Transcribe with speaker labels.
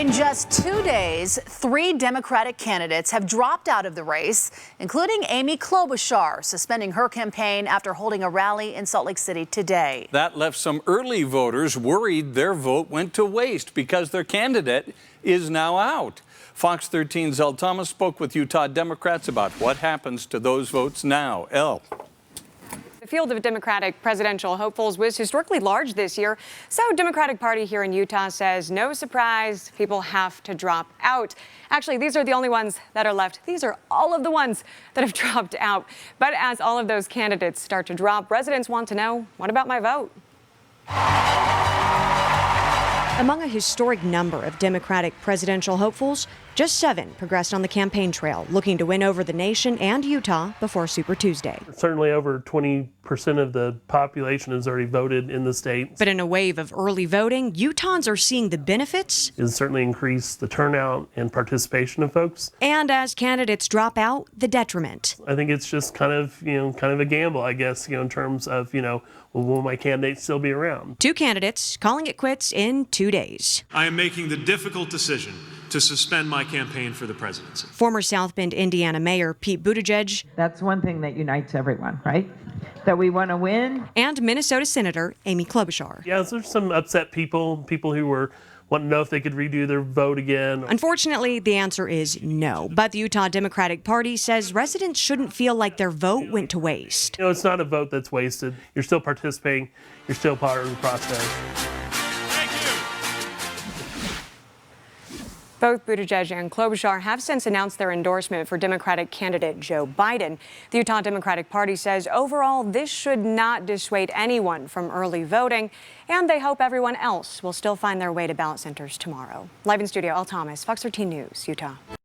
Speaker 1: In just 2 days, 3 Democratic candidates have dropped out of the race, including Amy Klobuchar, suspending her campaign after holding a rally in Salt Lake City today.
Speaker 2: That left some early voters worried their vote went to waste because their candidate is now out. Fox 13's Elle Thomas spoke with Utah Democrats about what happens to those votes now. Elle.
Speaker 3: The field of Democratic presidential hopefuls was historically large this year, so Democratic Party here in Utah says no surprise, people have to drop out. Actually, these are the only ones that are left. These are all of the ones that have dropped out. But as all of those candidates start to drop, residents want to know, what about my vote?
Speaker 4: Among a historic number of Democratic presidential hopefuls, just 7 progressed on the campaign trail, looking to win over the nation and Utah before Super Tuesday.
Speaker 5: Certainly over 20% of the population has already voted in the state.
Speaker 4: But in a wave of early voting, Utahns are seeing the benefits.
Speaker 5: It's certainly increased the turnout and participation of folks.
Speaker 4: And as candidates drop out, the detriment.
Speaker 5: I think it's just kind of a gamble, I guess, in terms of, well, will my candidate still be around?
Speaker 4: 2 candidates calling it quits in 2 days.
Speaker 6: I am making the difficult decision to suspend my campaign for the presidency.
Speaker 4: Former South Bend, Indiana Mayor Pete Buttigieg.
Speaker 7: That's one thing that unites everyone, right? That we want to win.
Speaker 4: And Minnesota Senator Amy Klobuchar.
Speaker 5: Yeah, there's some upset people who were wanting to know if they could redo their vote again.
Speaker 4: Unfortunately, the answer is no. But the Utah Democratic Party says residents shouldn't feel like their vote went to waste.
Speaker 5: It's not a vote that's wasted. You're still participating. You're still part of the process.
Speaker 3: Both Buttigieg and Klobuchar have since announced their endorsement for Democratic candidate Joe Biden. The Utah Democratic Party says overall this should not dissuade anyone from early voting, and they hope everyone else will still find their way to ballot centers tomorrow. Live in studio, Elle Thomas, Fox 13 News, Utah.